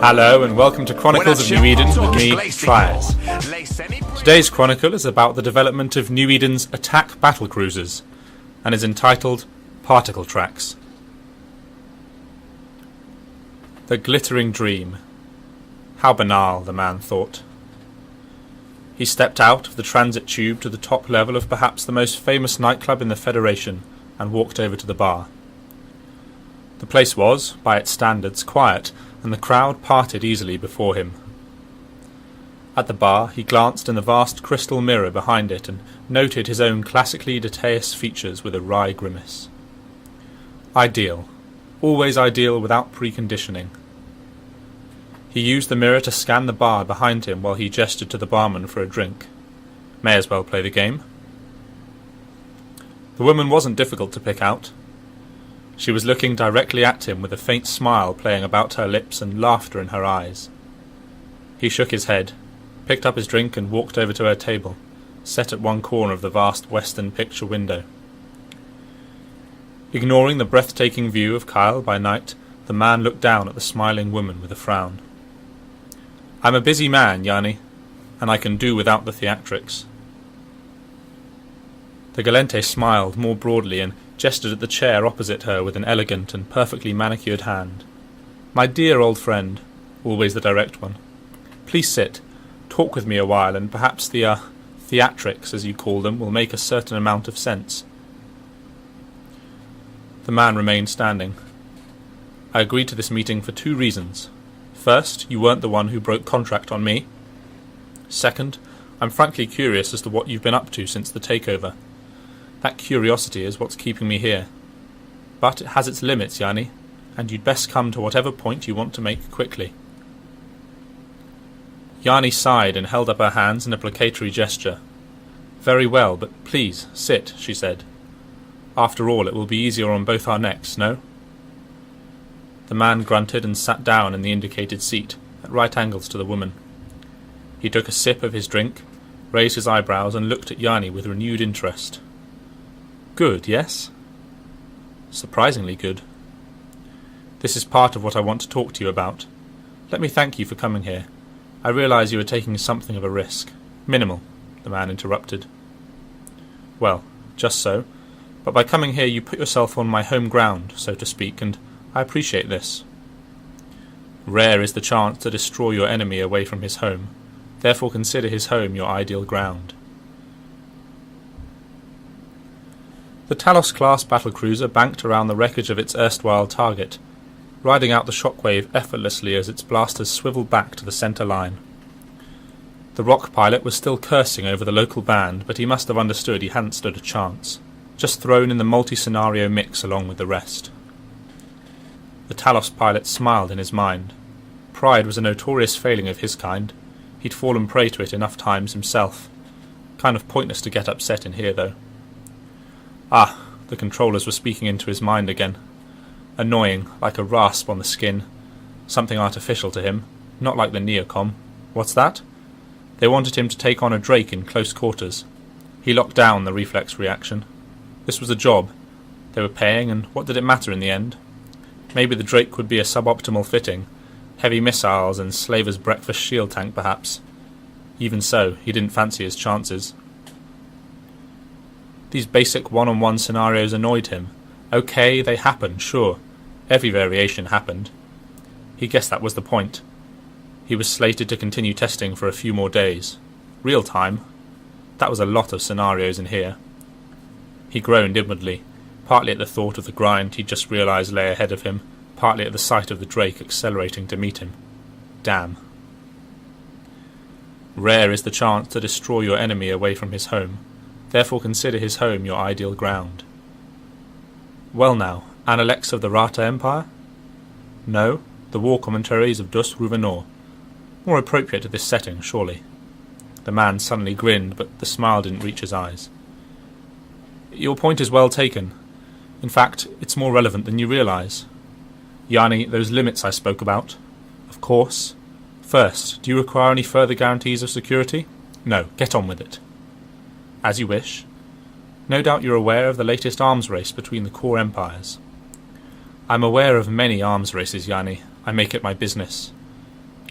Hello and welcome to Chronicles of New Eden with me, Tryaz. Today's chronicle is about the development of New Eden's attack battlecruisers and is entitled Particle Tracks. The glittering dream. How banal, the man thought. He stepped out of the transit tube to the top level of perhaps the most famous nightclub in the Federation and walked over to the bar. The place was, by its standards, quiet, and the crowd parted easily before him. At the bar he glanced in the vast crystal mirror behind it and noted his own classically detailed features with a wry grimace. Ideal. Always ideal without preconditioning. He used the mirror to scan the bar behind him while he gestured to the barman for a drink. May as well play the game. The woman wasn't difficult to pick out. She was looking directly at him with a faint smile playing about her lips and laughter in her eyes. He shook his head, picked up his drink and walked over to her table, set at one corner of the vast western picture window. Ignoring the breathtaking view of Kyle by night, the man looked down at the smiling woman with a frown. "I'm a busy man, Yanni, and I can do without the theatrics." The Galente smiled more broadly and gestured at the chair opposite her with an elegant and perfectly manicured hand. "My dear old friend," always the direct one, "please sit, talk with me a while, and perhaps the, theatrics, as you call them, will make a certain amount of sense." The man remained standing. "I agreed to this meeting for two reasons. First, you weren't the one who broke contract on me. Second, I'm frankly curious as to what you've been up to since the takeover. That curiosity is what's keeping me here. But it has its limits, Yanni, and you'd best come to whatever point you want to make quickly." Yanni sighed and held up her hands in a placatory gesture. "Very well, but please, sit," she said. "After all, it will be easier on both our necks, no?" The man grunted and sat down in the indicated seat, at right angles to the woman. He took a sip of his drink, raised his eyebrows and looked at Yanni with renewed interest. "Good, yes?" "Surprisingly good. This is part of what I want to talk to you about. Let me thank you for coming here. I realize you are taking something of a risk. Minimal," the man interrupted. "Well, just so. But by coming here you put yourself on my home ground, so to speak, and I appreciate this. Rare is the chance to destroy your enemy away from his home. Therefore consider his home your ideal ground." The Talos-class battlecruiser banked around the wreckage of its erstwhile target, riding out the shockwave effortlessly as its blasters swiveled back to the centre line. The rock pilot was still cursing over the local band, but he must have understood he hadn't stood a chance, just thrown in the multi-scenario mix along with the rest. The Talos pilot smiled in his mind. Pride was a notorious failing of his kind. He'd fallen prey to it enough times himself. Kind of pointless to get upset in here, though. Ah, the controllers were speaking into his mind again. Annoying, like a rasp on the skin. Something artificial to him, not like the Neocom. What's that? They wanted him to take on a Drake in close quarters. He locked down the reflex reaction. This was a job. They were paying, and what did it matter in the end? Maybe the Drake would be a suboptimal fitting. Heavy missiles and Slaver's breakfast shield tank, perhaps. Even so, he didn't fancy his chances. These basic one-on-one scenarios annoyed him. Okay, they happened, sure. Every variation happened. He guessed that was the point. He was slated to continue testing for a few more days. Real time. That was a lot of scenarios in here. He groaned inwardly, partly at the thought of the grind he'd just realized lay ahead of him, partly at the sight of the Drake accelerating to meet him. Damn. Rare is the chance to destroy your enemy away from his home. Therefore consider his home your ideal ground. Well now, Analects of the Rata Empire? No, the war commentaries of Dus Ruvenor. More appropriate to this setting, surely. The man suddenly grinned, but the smile didn't reach his eyes. Your point is well taken. In fact, it's more relevant than you realize. Yanni, those limits I spoke about. Of course. First, do you require any further guarantees of security? No, get on with it. As you wish. No doubt you're aware of the latest arms race between the core empires. I'm aware of many arms races, Yanni. I make it my business.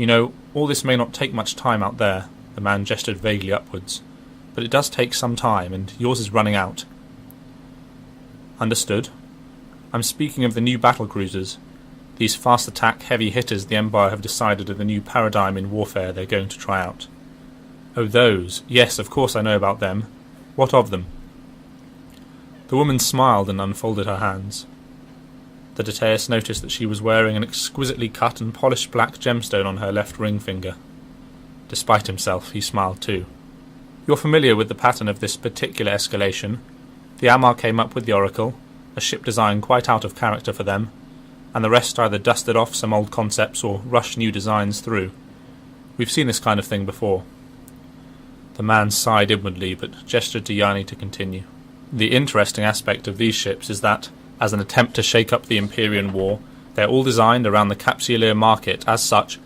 You know, all this may not take much time out there, the man gestured vaguely upwards, but it does take some time, and yours is running out. Understood. I'm speaking of the new battlecruisers, these fast attack heavy hitters the Empire have decided are the new paradigm in warfare they're going to try out. Oh, those. Yes, of course I know about them. What of them? The woman smiled and unfolded her hands. The Tryaz noticed that she was wearing an exquisitely cut and polished black gemstone on her left ring finger. Despite himself, he smiled too. You're familiar with the pattern of this particular escalation. The Amarr came up with the Oracle, a ship design quite out of character for them, and the rest either dusted off some old concepts or rushed new designs through. We've seen this kind of thing before. The man sighed inwardly, but gestured to Yanni to continue. The interesting aspect of these ships is that, as an attempt to shake up the Empyrean War, they're all designed around the Capsuleer market. As such,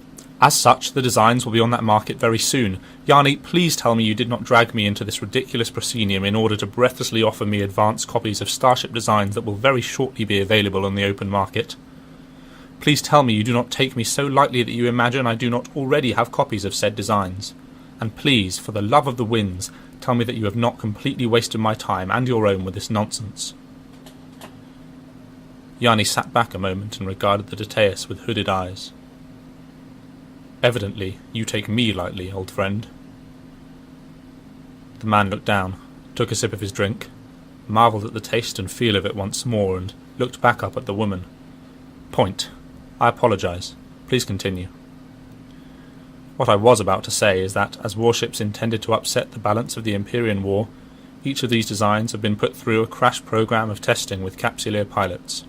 the designs will be on that market very soon. Yanni, please tell me you did not drag me into this ridiculous proscenium in order to breathlessly offer me advanced copies of Starship designs that will very shortly be available on the open market. Please tell me you do not take me so lightly that you imagine I do not already have copies of said designs. And please, for the love of the winds, tell me that you have not completely wasted my time and your own with this nonsense. Yanni sat back a moment and regarded the Tryaz with hooded eyes. Evidently, you take me lightly, old friend. The man looked down, took a sip of his drink, marvelled at the taste and feel of it once more, and looked back up at the woman. Point. I apologize. Please continue. What I was about to say is that, as warships intended to upset the balance of the Empyrean War, each of these designs have been put through a crash program of testing with Capsuleer pilots.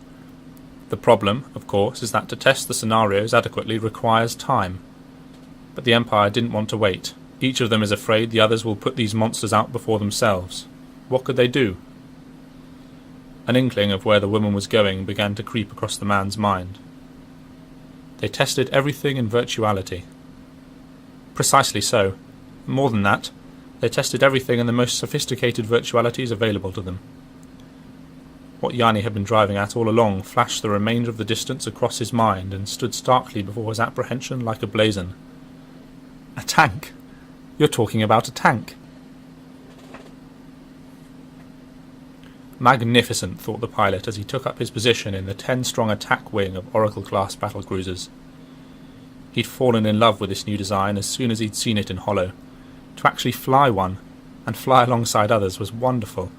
The problem, of course, is that to test the scenarios adequately requires time. But the Empire didn't want to wait. Each of them is afraid the others will put these monsters out before themselves. What could they do? An inkling of where the woman was going began to creep across the man's mind. They tested everything in virtuality. Precisely so. More than that, they tested everything in the most sophisticated virtualities available to them. What Yanni had been driving at all along flashed the remainder of the distance across his mind and stood starkly before his apprehension like a blazon. A tank! You're talking about a tank! Magnificent, thought the pilot as he took up his position in the 10-strong attack wing of Oracle-class battlecruisers. He'd fallen in love with this new design as soon as he'd seen it in Hollow. To actually fly one, and fly alongside others, was wonderful.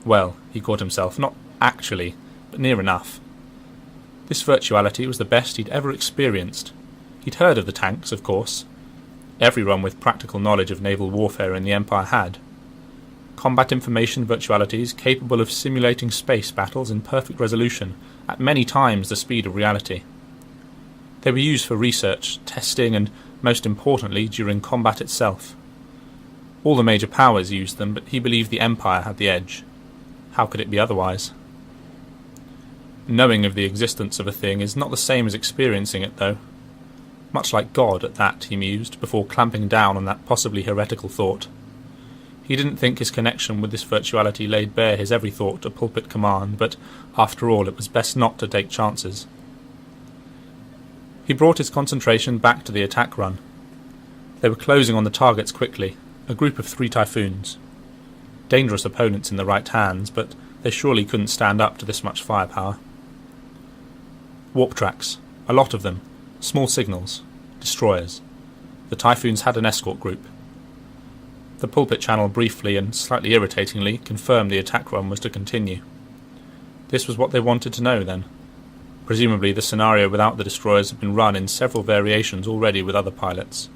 Well, he caught himself, not actually, but near enough. This virtuality was the best he'd ever experienced. He'd heard of the tanks, of course. Everyone with practical knowledge of naval warfare in the Empire had. Combat information virtualities capable of simulating space battles in perfect resolution, at many times the speed of reality. They were used for research, testing, and, most importantly, during combat itself. All the major powers used them, but he believed the Empire had the edge. How could it be otherwise? Knowing of the existence of a thing is not the same as experiencing it, though. Much like God, at that, he mused, before clamping down on that possibly heretical thought. He didn't think his connection with this virtuality laid bare his every thought to pulpit command, but, after all, it was best not to take chances. He brought his concentration back to the attack run. They were closing on the targets quickly, a group of 3 Typhoons. Dangerous opponents in the right hands, but they surely couldn't stand up to this much firepower. Warp tracks, a lot of them, small signals, destroyers. The Typhoons had an escort group. The pulpit channel briefly and slightly irritatingly confirmed the attack run was to continue. This was what they wanted to know, then. Presumably the scenario without the destroyers had been run in several variations already with other pilots.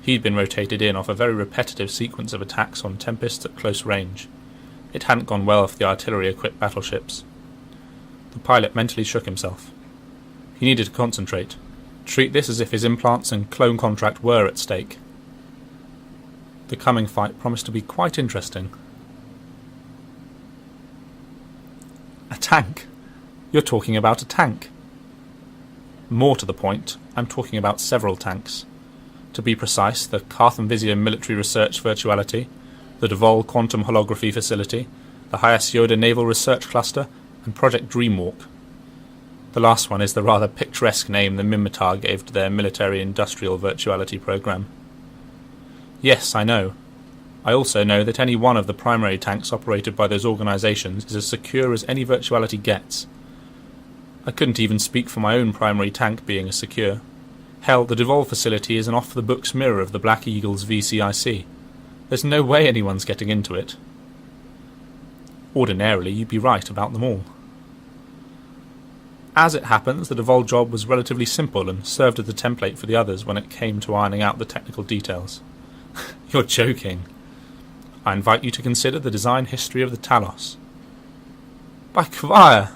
He'd been rotated in off a very repetitive sequence of attacks on Tempests at close range. It hadn't gone well for the artillery-equipped battleships. The pilot mentally shook himself. He needed to concentrate, treat this as if his implants and clone contract were at stake. The coming fight promised to be quite interesting. A tank? You're talking about a tank. More to the point, I'm talking about several tanks. To be precise, the Carthan Vizier Military Research Virtuality, the Devol Quantum Holography Facility, the Hyas Yoda Naval Research Cluster, and Project Dreamwalk. The last one is the rather picturesque name the Minmatar gave to their military-industrial virtuality program. Yes, I know. I also know that any one of the primary tanks operated by those organisations is as secure as any virtuality gets. I couldn't even speak for my own primary tank being as secure. Hell, the Devolve facility is an off-the-books mirror of the Black Eagle's VCIC. There's no way anyone's getting into it. Ordinarily, you'd be right about them all. As it happens, the Devolve job was relatively simple and served as a template for the others when it came to ironing out the technical details. You're joking. I invite you to consider the design history of the Talos. By Kvire!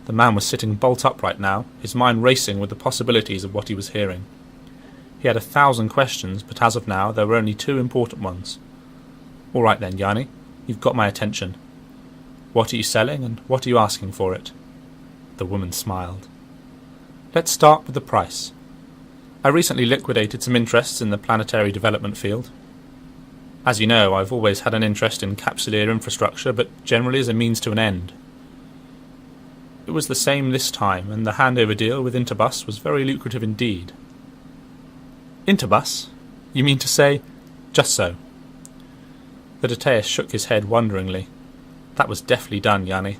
The man was sitting bolt upright now, his mind racing with the possibilities of what he was hearing. He had 1,000 questions, but as of now there were only 2 important ones. All right then, Yanni, you've got my attention. What are you selling, and what are you asking for it? The woman smiled. Let's start with the price. I recently liquidated some interests in the planetary development field. As you know, I've always had an interest in capsuleer infrastructure, but generally as a means to an end. It was the same this time, and the handover deal with Interbus was very lucrative indeed. Interbus? You mean to say? Just so. The Detaeus shook his head wonderingly. That was deftly done, Yanni.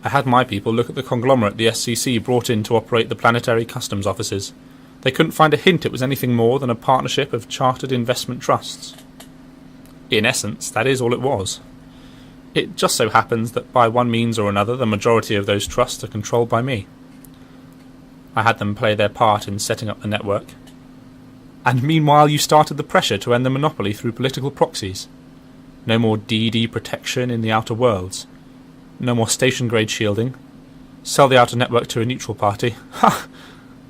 I had my people look at the conglomerate the SCC brought in to operate the planetary customs offices. They couldn't find a hint it was anything more than a partnership of chartered investment trusts. In essence, that is all it was. It just so happens that by one means or another the majority of those trusts are controlled by me. I had them play their part in setting up the network. And meanwhile you started the pressure to end the monopoly through political proxies. No more DD protection in the outer worlds. No more station-grade shielding. Sell the outer network to a neutral party. Ha!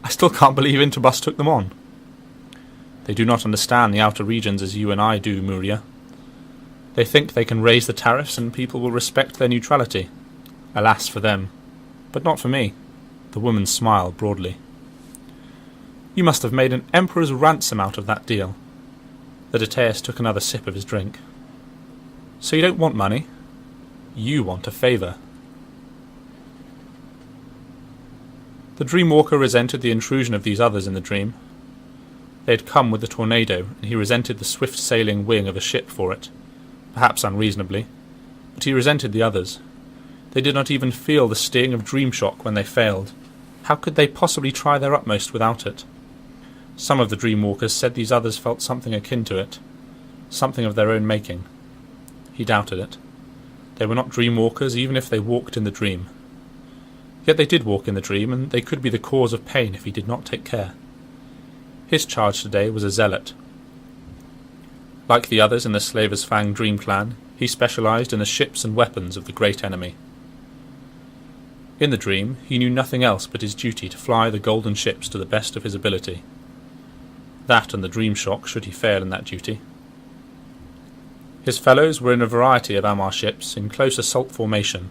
I still can't believe Interbus took them on. They do not understand the outer regions as you and I do, Muria. They think they can raise the tariffs and people will respect their neutrality. Alas for them. But not for me. The woman smiled broadly. You must have made an emperor's ransom out of that deal. The Detaeus took another sip of his drink. So you don't want money? You want a favour. The Dreamwalker resented the intrusion of these others in the dream. They had come with the tornado, and he resented the swift-sailing wing of a ship for it. Perhaps unreasonably, but he resented the others. They did not even feel the sting of dream shock when they failed. How could they possibly try their utmost without it? Some of the Dreamwalkers said these others felt something akin to it, something of their own making. He doubted it. They were not Dreamwalkers even if they walked in the dream. Yet they did walk in the dream, and they could be the cause of pain if he did not take care. His charge today was a zealot. Like the others in the Slaver's Fang Dream Clan, he specialised in the ships and weapons of the great enemy. In the dream, he knew nothing else but his duty to fly the golden ships to the best of his ability. That and the dream shock should he fail in that duty. His fellows were in a variety of Ammar ships in close assault formation,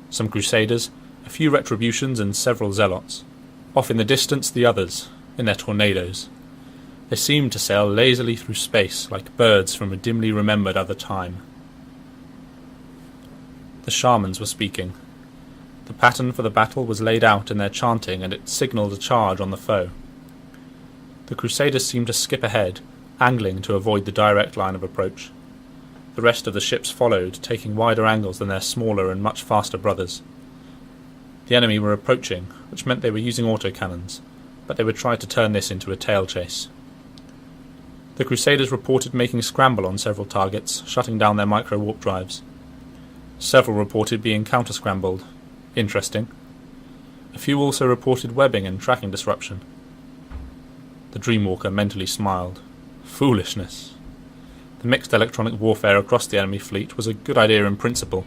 some Crusaders, a few Retributions and several Zealots. Off in the distance the others, in their tornadoes. They seemed to sail lazily through space like birds from a dimly remembered other time. The shamans were speaking. The pattern for the battle was laid out in their chanting, and it signalled a charge on the foe. The Crusaders seemed to skip ahead, angling to avoid the direct line of approach. The rest of the ships followed, taking wider angles than their smaller and much faster brothers. The enemy were approaching, which meant they were using autocannons, but they would try to turn this into a tail chase. The Crusaders reported making scramble on several targets, shutting down their micro-warp drives. Several reported being counter-scrambled. Interesting. A few also reported webbing and tracking disruption. The Dreamwalker mentally smiled. Foolishness. The mixed electronic warfare across the enemy fleet was a good idea in principle,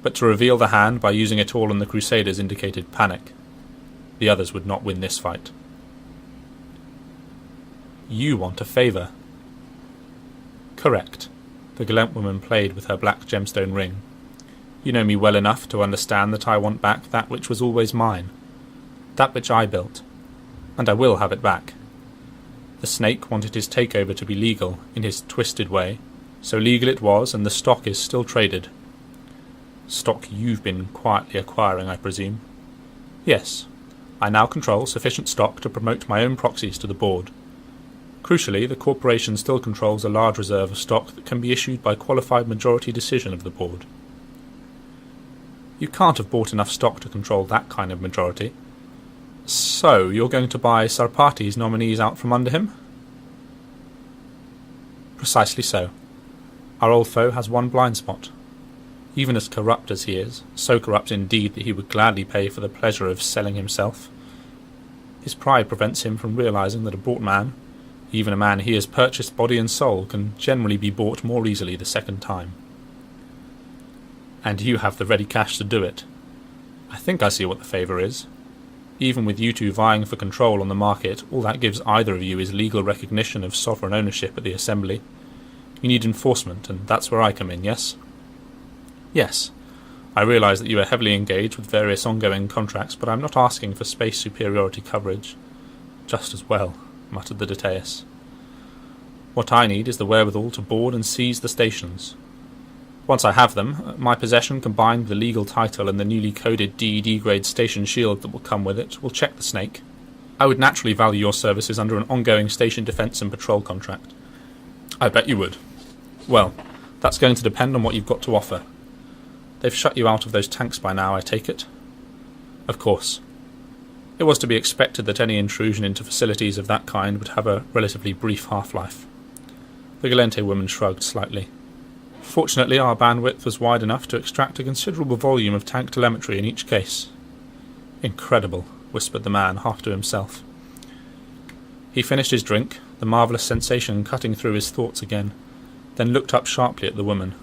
but to reveal the hand by using it all on the Crusaders indicated panic. The others would not win this fight. You want a favour. Correct. The gallant woman played with her black gemstone ring. You know me well enough to understand that I want back that which was always mine. That which I built. And I will have it back. The snake wanted his takeover to be legal, in his twisted way, so legal it was, and the stock is still traded. Stock you've been quietly acquiring, I presume. Yes, I now control sufficient stock to promote my own proxies to the board. Crucially, the corporation still controls a large reserve of stock that can be issued by qualified majority decision of the board. You can't have bought enough stock to control that kind of majority. So, you're going to buy Sarpati's nominees out from under him? Precisely so. Our old foe has one blind spot. Even as corrupt as he is, so corrupt indeed that he would gladly pay for the pleasure of selling himself, his pride prevents him from realizing that a bought man, even a man he has purchased body and soul, can generally be bought more easily the second time. And you have the ready cash to do it. I think I see what the favour is. Even with you two vying for control on the market, all that gives either of you is legal recognition of sovereign ownership at the Assembly. You need enforcement, and that's where I come in, yes? Yes. I realise that you are heavily engaged with various ongoing contracts, but I'm not asking for space superiority coverage. Just as well, muttered the Detaeus. What I need is the wherewithal to board and seize the stations. Once I have them, my possession combined with the legal title and the newly coded DED grade station shield that will come with it will check the snake. I would naturally value your services under an ongoing station defence and patrol contract. I bet you would. Well, that's going to depend on what you've got to offer. They've shut you out of those tanks by now, I take it? Of course. It was to be expected that any intrusion into facilities of that kind would have a relatively brief half-life. The Galente woman shrugged slightly. Fortunately, our bandwidth was wide enough to extract a considerable volume of tank telemetry in each case. Incredible, whispered the man, half to himself. He finished his drink, the marvellous sensation cutting through his thoughts again, then looked up sharply at the woman.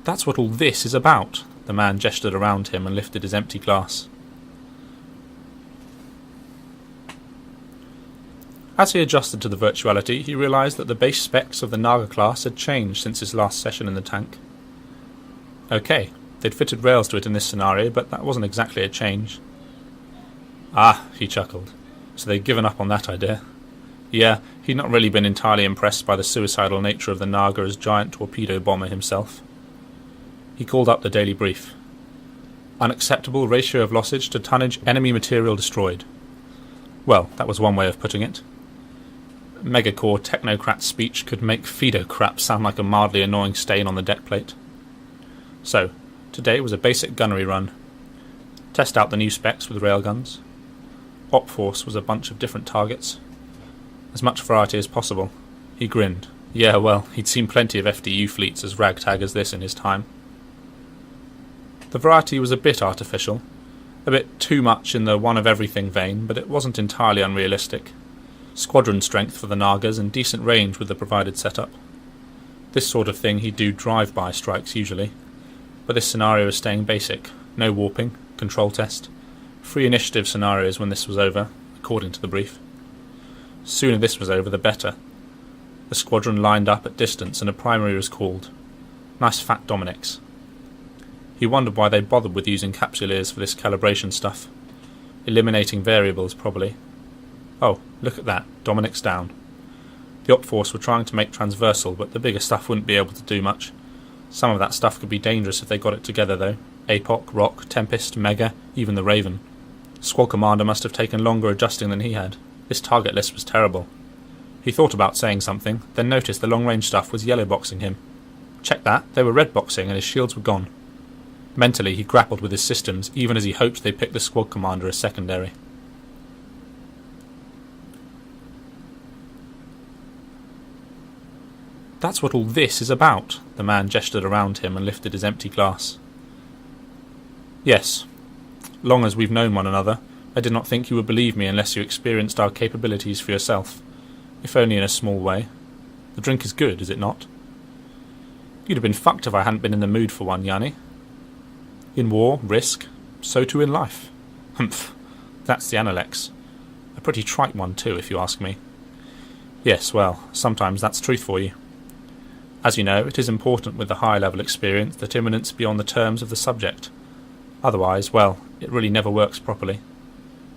That's what all this is about. The man gestured around him and lifted his empty glass. As he adjusted to the virtuality, he realised that the base specs of the Naga class had changed since his last session in the tank. Okay, they'd fitted rails to it in this scenario, but that wasn't exactly a change. Ah, he chuckled. So they'd given up on that idea. Yeah, he'd not really been entirely impressed by the suicidal nature of the Naga as giant torpedo bomber himself. He called up the daily brief. Unacceptable ratio of lossage to tonnage enemy material destroyed. Well, that was one way of putting it. Megacore technocrat speech could make Fido crap sound like a mildly annoying stain on the deck plate. So, today was a basic gunnery run. Test out the new specs with railguns. Op force was a bunch of different targets. As much variety as possible. He grinned. Yeah, well, he'd seen plenty of FDU fleets as ragtag as this in his time. The variety was a bit artificial, a bit too much in the one-of-everything vein, but it wasn't entirely unrealistic. Squadron strength for the Nagas and decent range with the provided setup. This sort of thing he'd do drive-by strikes usually, but this scenario is staying basic. No warping, control test, free initiative scenarios when this was over, according to the brief. Sooner this was over, the better. The squadron lined up at distance and a primary was called. Nice fat Dominics. He wondered why they bothered with using capsuleers for this calibration stuff. Eliminating variables, probably. Oh, look at that. Dominic's down. The op force were trying to make transversal, but the bigger stuff wouldn't be able to do much. Some of that stuff could be dangerous if they got it together, though. APOC, Rock, Tempest, Mega, even the Raven. Squad commander must have taken longer adjusting than he had. This target list was terrible. He thought about saying something, then noticed the long-range stuff was yellow boxing him. Check that, they were red boxing and his shields were gone. Mentally, he grappled with his systems, even as he hoped they picked the squad commander as secondary. That's what all this is about. The man gestured around him and lifted his empty glass. Yes. Long as we've known one another, I did not think you would believe me unless you experienced our capabilities for yourself, if only in a small way. The drink is good, is it not? You'd have been fucked if I hadn't been in the mood for one, Yanni. In war, risk. So too in life. Humph. That's the Analects. A pretty trite one too, if you ask me. Yes, well, sometimes that's truth for you. As you know, it is important with the high-level experience that imminence be on the terms of the subject. Otherwise, well, it really never works properly.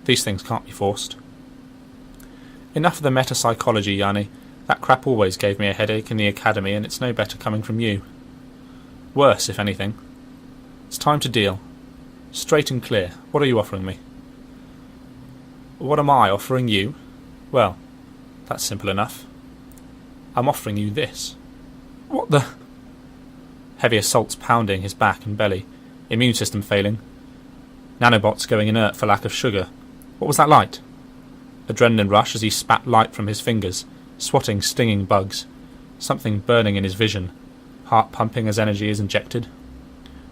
These things can't be forced. Enough of the meta-psychology, Yanni. That crap always gave me a headache in the academy, and it's no better coming from you. Worse, if anything. It's time to deal. Straight and clear. What are you offering me? What am I offering you? Well, that's simple enough. I'm offering you this. What the... Heavy assaults pounding his back and belly. Immune system failing. Nanobots going inert for lack of sugar. What was that light? Adrenaline rush as he spat light from his fingers, swatting stinging bugs. Something burning in his vision. Heart pumping as energy is injected.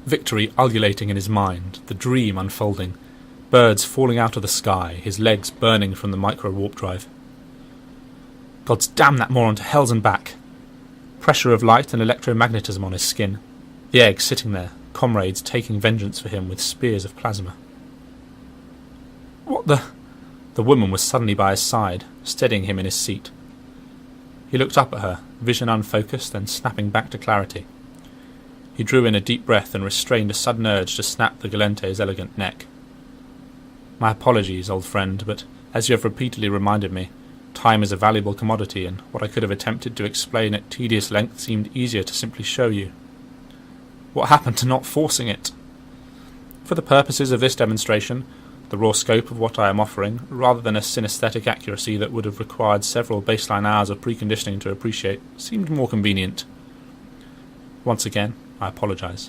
Victory ululating in his mind, the dream unfolding. Birds falling out of the sky, his legs burning from the micro-warp drive. God's damn that moron to hells and back. Pressure of light and electromagnetism on his skin. The egg sitting there, comrades taking vengeance for him with spears of plasma. What the... The woman was suddenly by his side, steadying him in his seat. He looked up at her, vision unfocused, then snapping back to clarity. He drew in a deep breath and restrained a sudden urge to snap the Galente's elegant neck. My apologies, old friend, but as you have repeatedly reminded me, time is a valuable commodity, and what I could have attempted to explain at tedious length seemed easier to simply show you. What happened to not forcing it? For the purposes of this demonstration, the raw scope of what I am offering, rather than a synesthetic accuracy that would have required several baseline hours of preconditioning to appreciate, seemed more convenient. Once again, I apologize.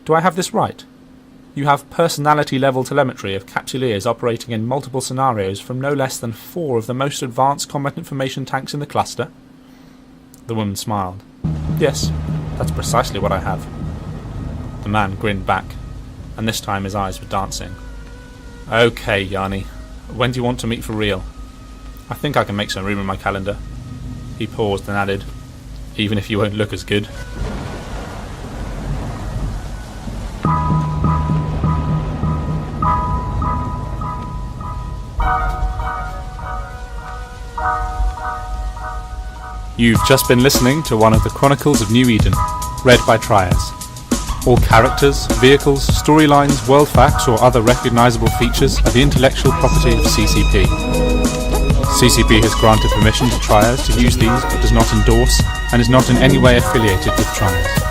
Do I have this right? You have personality-level telemetry of capsuleers operating in multiple scenarios from no less than 4 of the most advanced combat information tanks in the cluster? The woman smiled. Yes, that's precisely what I have. The man grinned back, and this time his eyes were dancing. Okay, Yanni, when do you want to meet for real? I think I can make some room in my calendar. He paused and added, even if you won't look as good. You've just been listening to one of the Chronicles of New Eden, read by Tryaz. All characters, vehicles, storylines, world facts or other recognisable features are the intellectual property of CCP. CCP has granted permission to Tryaz to use these but does not endorse and is not in any way affiliated with Tryaz.